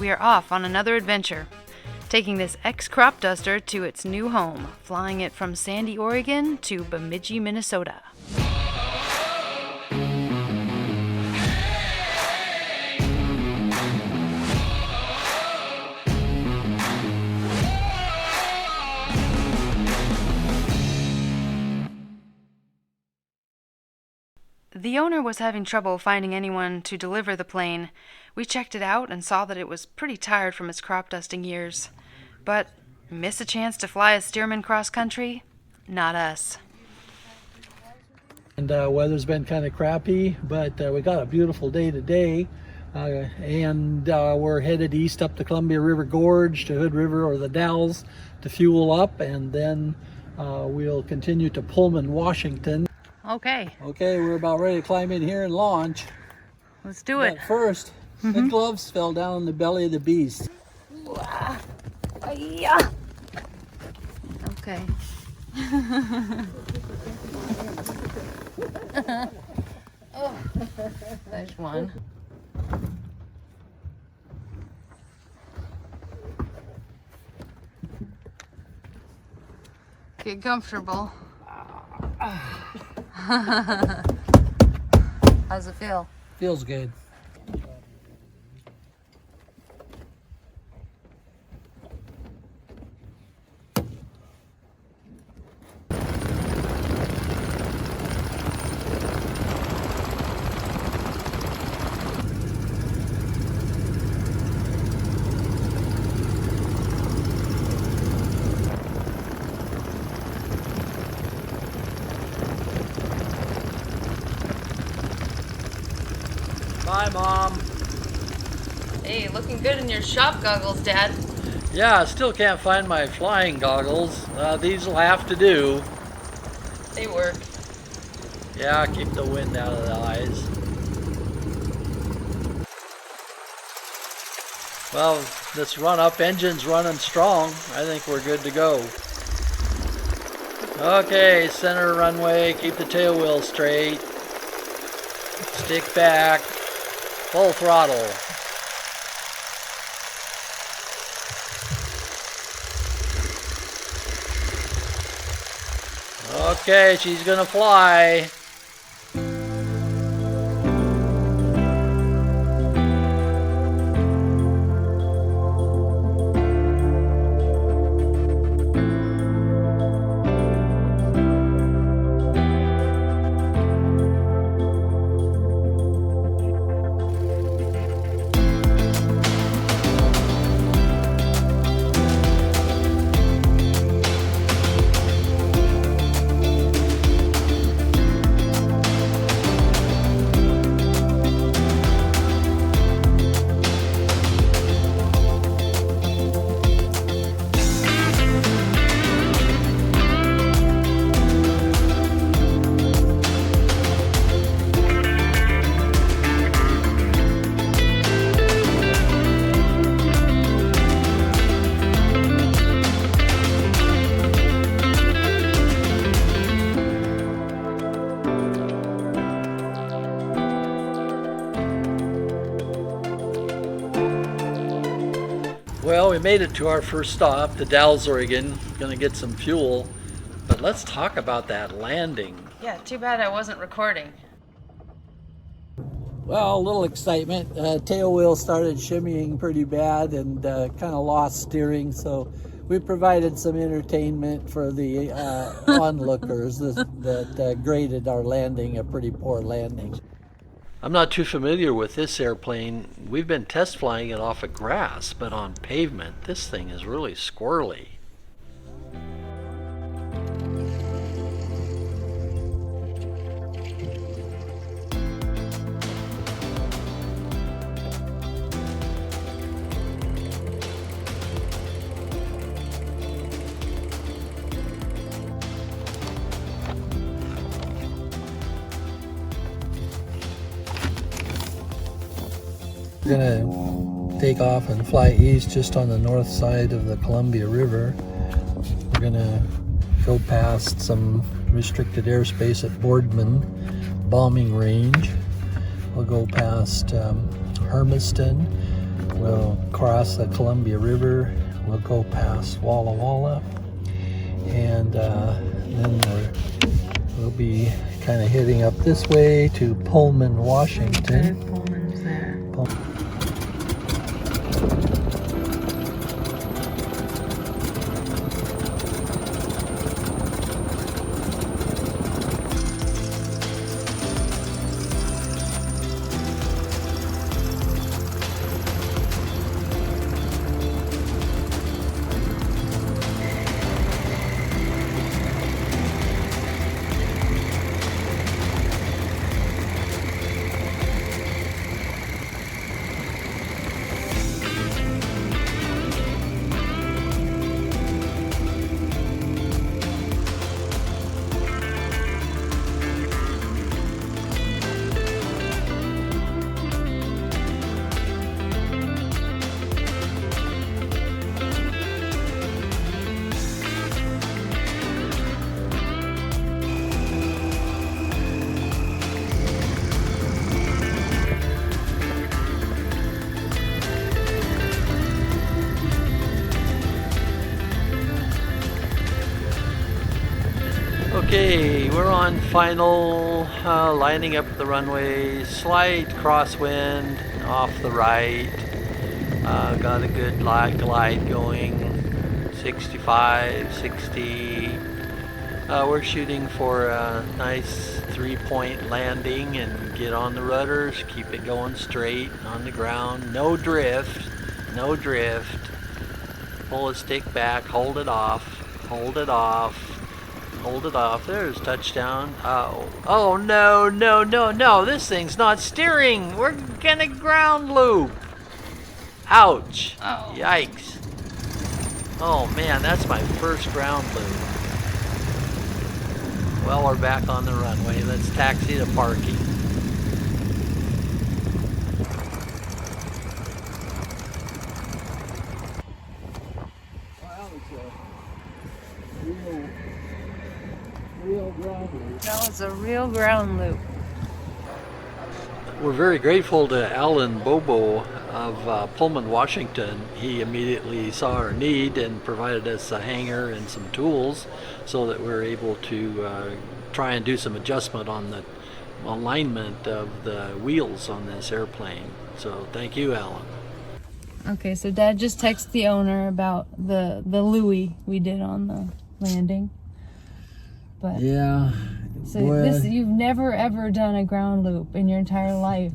we are off on another adventure, taking this ex-crop duster to its new home, flying it from Sandy, Oregon to Bemidji, Minnesota. The owner was having trouble finding anyone to deliver the plane. We checked it out and saw that it was pretty tired from its crop dusting years. But miss a chance to fly a Stearman cross country? Not us. And weather's been kind of crappy, but we got a beautiful day today. And we're headed east up the Columbia River Gorge to Hood River or the Dalles to fuel up, and then we'll continue to Pullman, Washington. Okay, we're about ready to climb in here and launch. let's do it. But first, the gloves fell down in the belly of the beast. Yeah. Okay. Oh, there's one. Get comfortable. How's it feel? Feels good. Bye, Mom. Hey, looking good in your shop goggles, Dad. Yeah, I still can't find my flying goggles. These will have to do. They work. Yeah, keep the wind out of the eyes. Well, this run-up engine's running strong. I think we're good to go. Okay, center runway, keep the tail wheel straight. Stick back. Full throttle. Okay, she's gonna fly. Well, we made it to our first stop, the Dalles, Oregon. Gonna get some fuel, but let's talk about that landing. Yeah, too bad I wasn't recording. Well, a little excitement. Tail wheel started shimmying pretty bad and kind of lost steering, so we provided some entertainment for the onlookers that graded our landing a pretty poor landing. I'm not too familiar with this airplane. We've been test flying it off of grass, but on pavement, this thing is really squirrely. We're gonna take off and fly east just on the north side of the Columbia River. We're gonna go past some restricted airspace at Boardman bombing range. We'll go past Hermiston, We'll cross the Columbia River. We'll go past Walla Walla, and then we'll be kind of heading up this way to Pullman, Washington. Okay, Pullman's there. Okay, we're on final, lining up the runway, slight crosswind off the right, got a good glide going, 65, 60, we're shooting for a nice 3-point landing and get on the rudders, keep it going straight on the ground, no drift, pull a stick back, hold it off, hold it off, there's touchdown. Oh no, this thing's not steering, we're gonna ground loop. Ouch. Oh. Yikes. Oh man, that's my first ground loop. Well, we're back on the runway, let's taxi to parking. Real ground loop. That was a real ground loop. We're very grateful to Alan Bobo of Pullman, Washington. He immediately saw our need and provided us a hanger and some tools so that we're able to try and do some adjustment on the alignment of the wheels on this airplane. So thank you, Alan. Okay, so Dad just texted the owner about the Louis we did on the landing. But yeah. So boy. you've never ever done a ground loop in your entire life.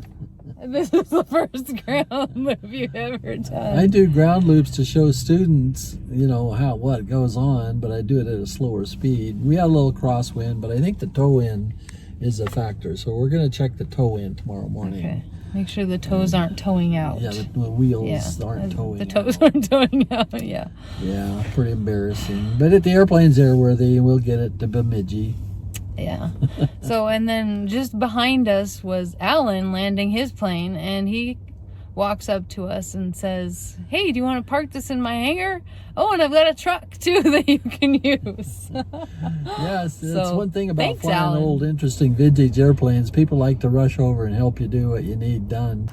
This is the first ground loop you've ever done. I do ground loops to show students, what goes on, but I do it at a slower speed. We had a little crosswind, but I think the toe in is a factor. So we're going to check the toe in tomorrow morning. Okay. Make sure the toes aren't towing out. Yeah, the wheels aren't towing The toes aren't towing out, yeah. Yeah, pretty embarrassing. But if the airplane's airworthy, we'll get it to Bemidji. Yeah. So, and then just behind us was Alan landing his plane, and he walks up to us and says, "Hey, do you want to park this in my hangar? Oh, and I've got a truck too that you can use." Yes, that's one thing about thanks, flying Alan. old, interesting vintage airplanes. People like to rush over and help you do what you need done.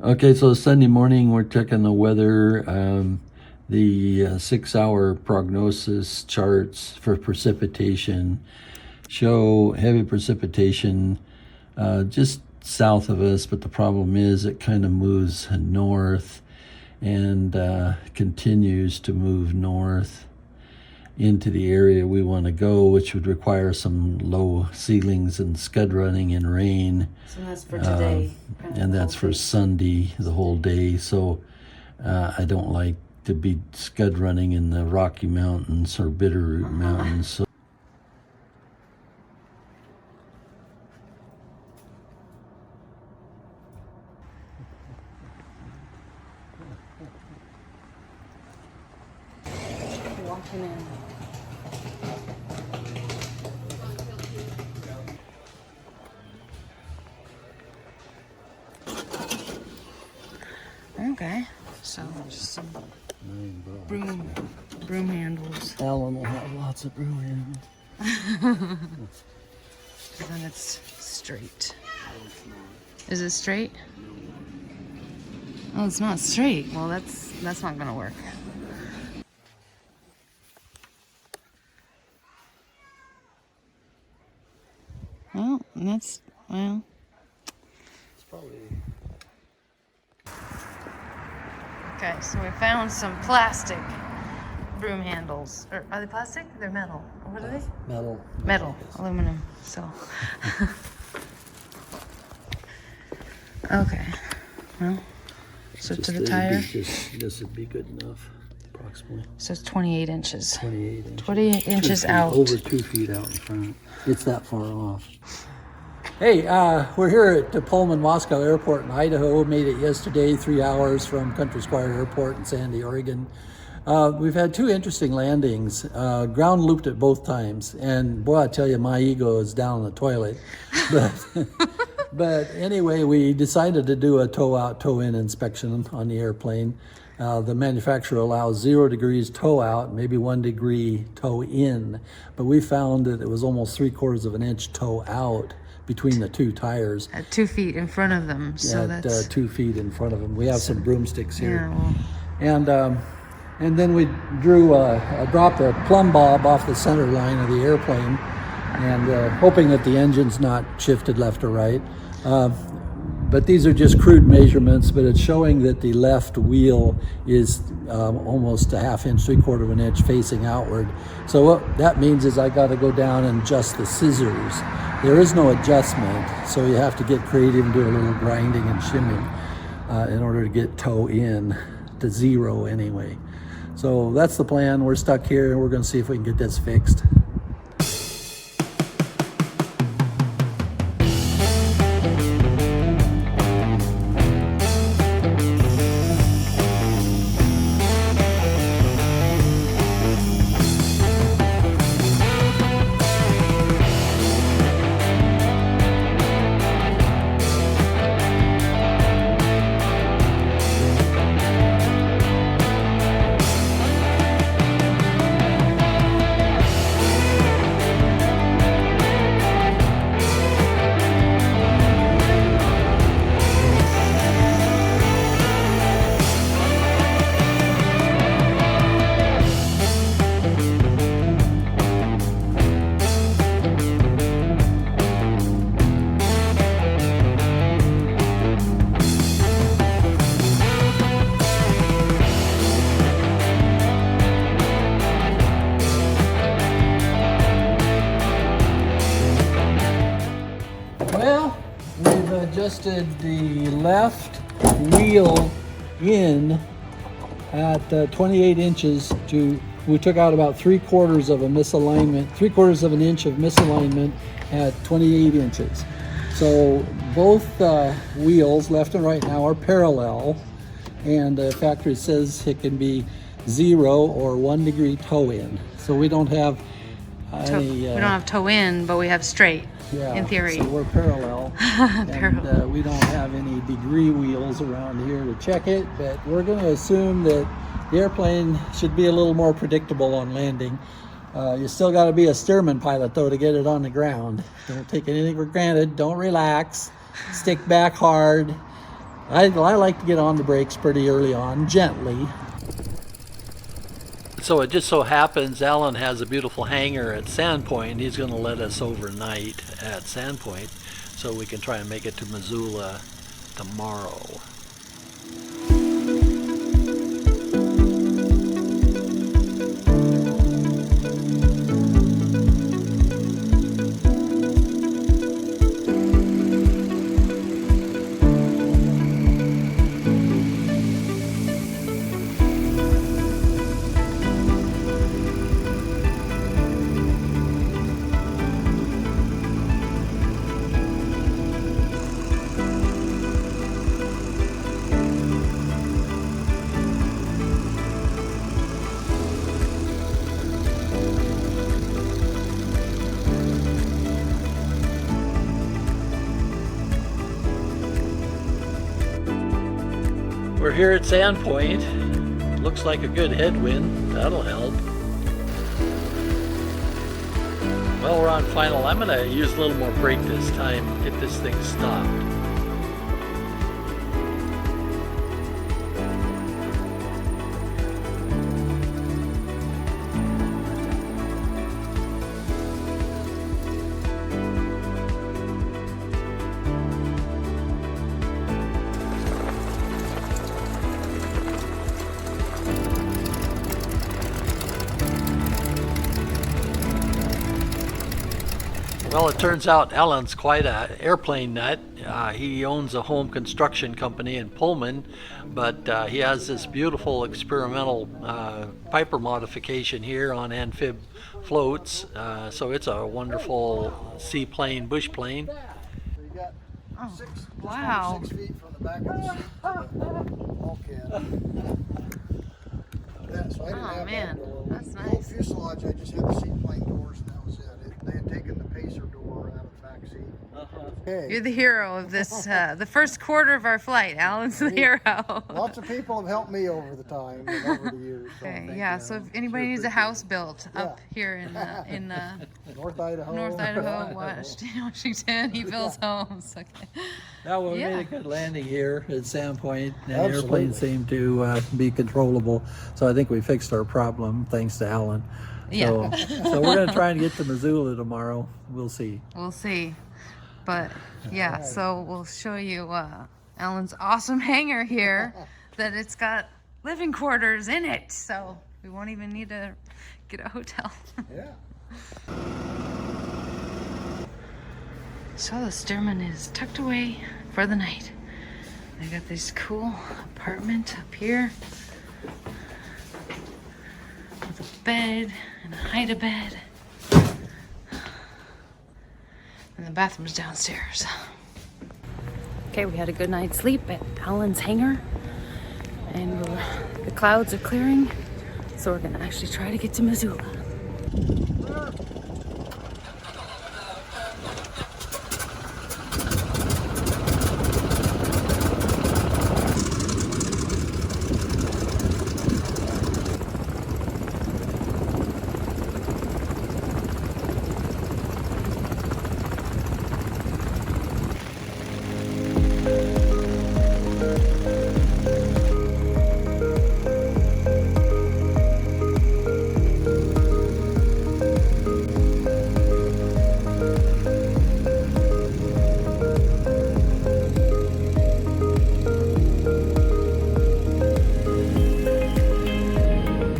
Okay, so Sunday morning we're checking the weather. The 6-hour prognosis charts for precipitation show heavy precipitation just south of us, but the problem is it kind of moves north and continues to move north into the area we want to go, which would require some low ceilings and scud running in rain. So that's for today. And that's for Sunday, the whole day. So I don't like to be scud running in the Rocky Mountains or Bitterroot Mountains. So Walking in. Okay, so just some broom handles. Alan will have lots of broom handles. And then it's straight. Is it straight? Oh, it's not straight. Well, that's not gonna work. Well, it's probably... Okay, so we found some plastic broom handles. Or are they plastic? They're metal. Or what are they? Metal. Metal, aluminum. So. Okay. Well, so to the tire. This would be good enough, approximately. So it's 28 inches. 28 inches. 28 inches out. Over 2 feet out in front. It's that far off. Hey, we're here at the Pullman Moscow Airport in Idaho. Made it yesterday, 3 hours from Country Squire Airport in Sandy, Oregon. We've had 2 interesting landings. Ground looped it both times. And boy, I tell you, my ego is down in the toilet. But, but anyway, we decided to do a tow out, tow in inspection on the airplane. The manufacturer allows 0 degrees tow out, maybe 1 degree tow in. But we found that it was almost 3/4 of an inch tow out between the 2 tires. At 2 feet in front of them. So that's 2 feet in front of them. We have some broomsticks here. Yeah, well. And then we dropped a plumb bob off the center line of the airplane, and hoping that the engine's not shifted left or right. But these are just crude measurements, but it's showing that the left wheel is almost a 1/2 inch, 3/4 of an inch facing outward. So what that means is I got to go down and adjust the scissors. There is no adjustment, so you have to get creative and do a little grinding and shimming in order to get tow in to 0 anyway. So that's the plan. We're stuck here, and we're going to see if we can get this fixed. Well, we've adjusted the left wheel in at 28 inches we took out about 3/4 of a misalignment, 3/4 of an inch of misalignment at 28 inches. So both wheels, left and right now, are parallel, and the factory says it can be 0 or 1 degree tow in. So we don't have We don't have tow in, but we have straight, in theory. So we're parallel. And we don't have any degree wheels around here to check it, but we're going to assume that the airplane should be a little more predictable on landing. You still got to be a Stearman pilot, though, to get it on the ground. Don't take anything for granted. Don't relax. Stick back hard. I like to get on the brakes pretty early on, gently. So it just so happens Alan has a beautiful hangar at Sandpoint. He's going to let us overnight at Sandpoint so we can try and make it to Missoula tomorrow. We're here at Sandpoint. Looks like a good headwind. That'll help. Well, we're on final. I'm going to use a little more brake this time, get this thing stopped. Well, it turns out Alan's quite an airplane nut. He owns a home construction company in Pullman, but he has this beautiful experimental Piper modification here on amphib floats. So it's a wonderful seaplane, bush plane. So you got Oh, six, wow. 6 feet from the back of the seat to the bulkhead. Yeah, so I didn't Oh, have man, that door. that's The old nice. fuselage, I just had the seaplane doors, and that was it. They had taken the pacer door out of the back seat. Okay. You're the hero of this, the first quarter of our flight. Alan's the hero. Lots of people have helped me over the time and over the years. So Okay, thank yeah. you. So if Sure anybody needs a appreciate house built up Yeah. here in North Idaho. North Idaho, Washington, he builds homes. Okay. Now we Yeah. made a good landing here at Sandpoint, and Absolutely. airplanes seem to be controllable. So I think we fixed our problem thanks to Alan. Yeah. So we're going to try and get to Missoula tomorrow. We'll see. We'll see. But yeah, so we'll show you Alan's awesome hangar here. That it's got living quarters in it, so we won't even need to get a hotel. Yeah. So the Stearman is tucked away for the night. They got this cool apartment up here with a bed and a hide-a-bed. And the bathroom's downstairs. Okay, we had a good night's sleep at Alan's hangar. And the clouds are clearing. So we're gonna actually try to get to Missoula.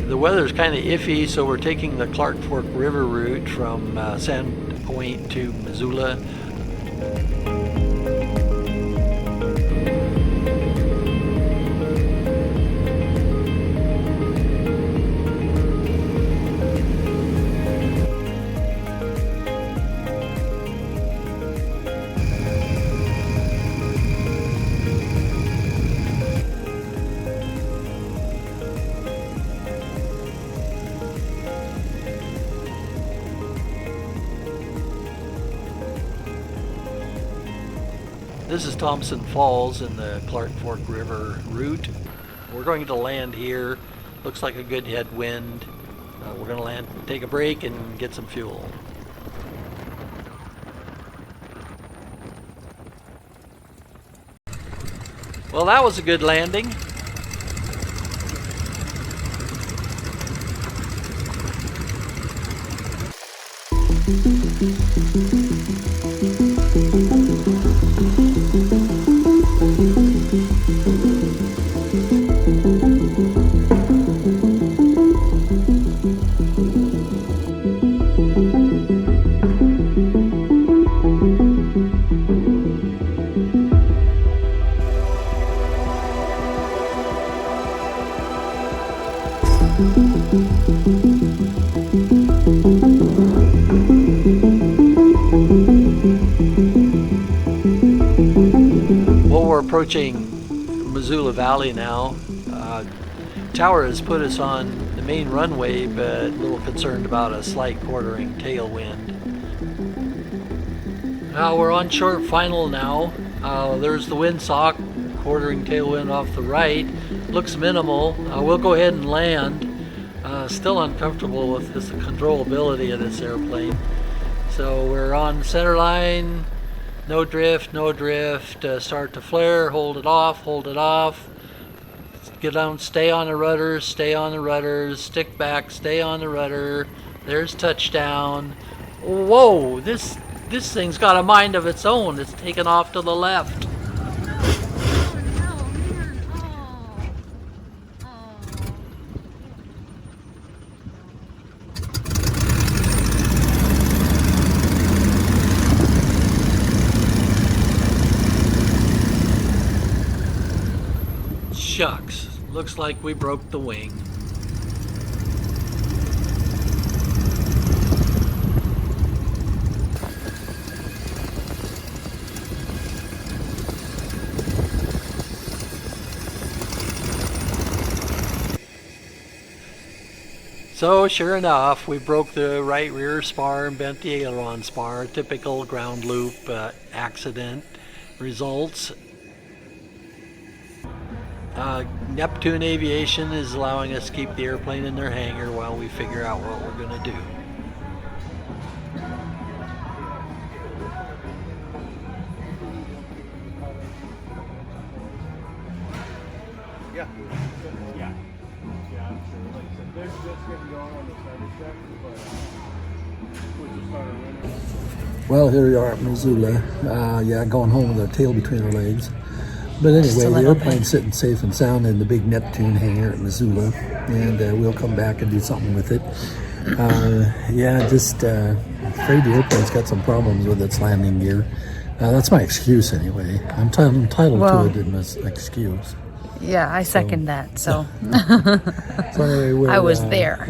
The weather's kind of iffy, so we're taking the Clark Fork River route from Sandpoint to Missoula. This is Thompson Falls in the Clark Fork River route. We're going to land here. Looks like a good headwind. We're going to land, take a break, and get some fuel. Well, that was a good landing. Well, we're approaching Missoula Valley now. Tower has put us on the main runway, but a little concerned about a slight quartering tailwind. Now we're on short final now. There's the windsock, quartering tailwind off the right. Looks minimal. We'll go ahead and land. Still uncomfortable with the controllability of this airplane. So we're on center line. No drift, no drift. Start to flare, hold it off, hold it off. Get down, stay on the rudders, stay on the rudders, stick back, stay on the rudder. There's touchdown. Whoa, this thing's got a mind of its own. It's taken off to the left. shucks, looks like we broke the wing. So sure enough, we broke the right rear spar and bent the aileron spar. Typical ground loop accident results. Neptune Aviation is allowing us to keep the airplane in their hangar while we figure out what we're going to do. Yeah. I'm sure. Like I said, they're just getting going on the starter check, but we just started running. Well, here we are at Missoula. Yeah, going home with our tail between our legs. But anyway, the airplane's sitting safe and sound in the big Neptune hangar at Missoula, and we'll come back and do something with it. Yeah, just afraid the airplane's got some problems with its landing gear. That's my excuse anyway. I'm entitled to it in this excuse. Yeah, I second that. So, So anyway, I was there.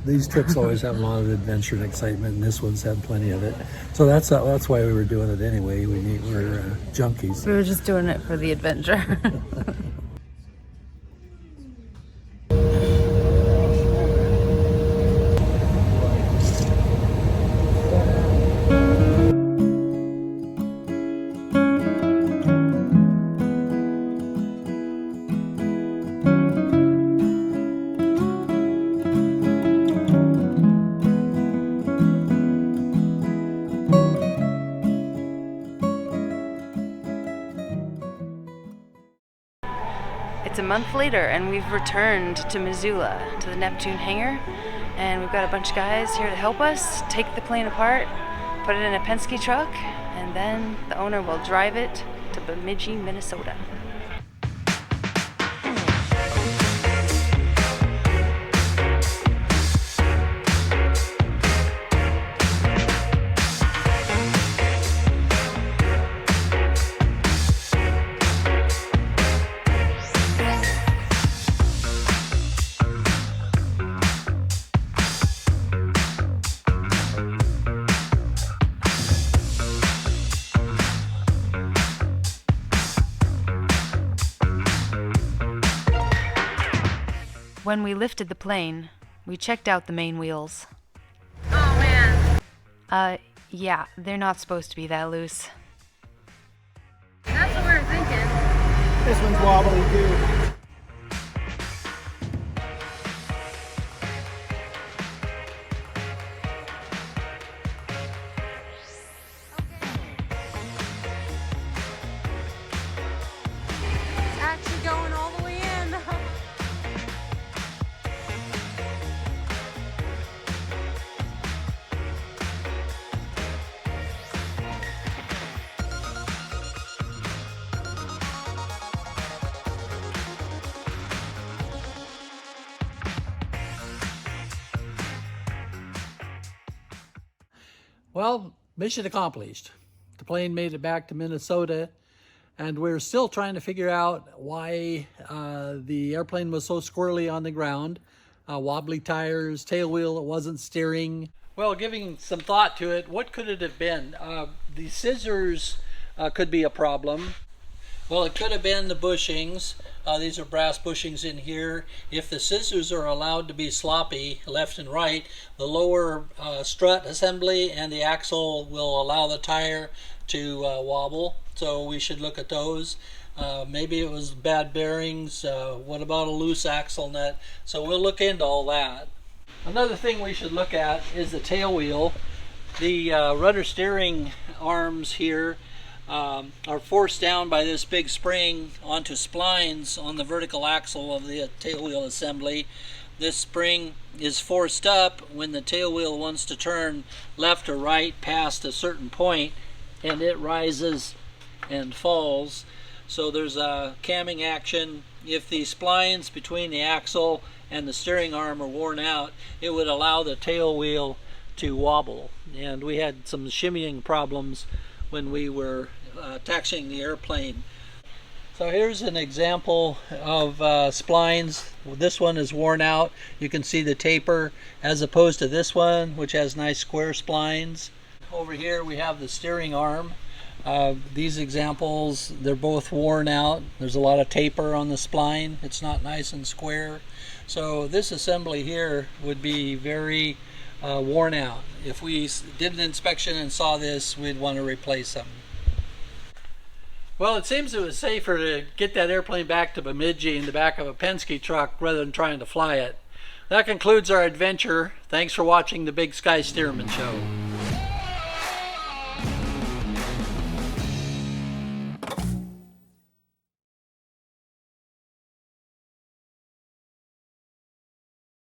These trips always have a lot of adventure and excitement, and this one's had plenty of it. So that's why we were doing it anyway. We're junkies. We were just doing it for the adventure. It's a month later and we've returned to Missoula, to the Neptune hangar, and we've got a bunch of guys here to help us take the plane apart, put it in a Penske truck, and then the owner will drive it to Bemidji, Minnesota. When we lifted the plane, we checked out the main wheels. Oh man. Yeah, they're not supposed to be that loose. That's what we were thinking. This one's wobbly too. It's actually going all the way in. Well, mission accomplished. The plane made it back to Minnesota, and we're still trying to figure out why the airplane was so squirrely on the ground. Wobbly tires, tail wheel that wasn't steering. Well, giving some thought to it, what could it have been? The scissors could be a problem. Well, it could have been the bushings. These are brass bushings in here. If the scissors are allowed to be sloppy left and right, the lower strut assembly and the axle will allow the tire to wobble. So we should look at those. Maybe it was bad bearings. What about a loose axle nut? So we'll look into all that. Another thing we should look at is the tail wheel. The rudder steering arms here are forced down by this big spring onto splines on the vertical axle of the tail wheel assembly. This spring is forced up when the tail wheel wants to turn left or right past a certain point, and it rises and falls. So there's a camming action. If the splines between the axle and the steering arm are worn out, it would allow the tail wheel to wobble. And we had some shimmying problems when we were taxiing the airplane. So here's an example of splines. This one is worn out. You can see the taper as opposed to this one, which has nice square splines. Over here we have the steering arm. These examples, they're both worn out. There's a lot of taper on the spline. It's not nice and square. So this assembly here would be very worn out. If we did an inspection and saw this, we'd want to replace them. Well, it seems it was safer to get that airplane back to Bemidji in the back of a Penske truck rather than trying to fly it. That concludes our adventure. Thanks for watching the Big Sky Stearman Show.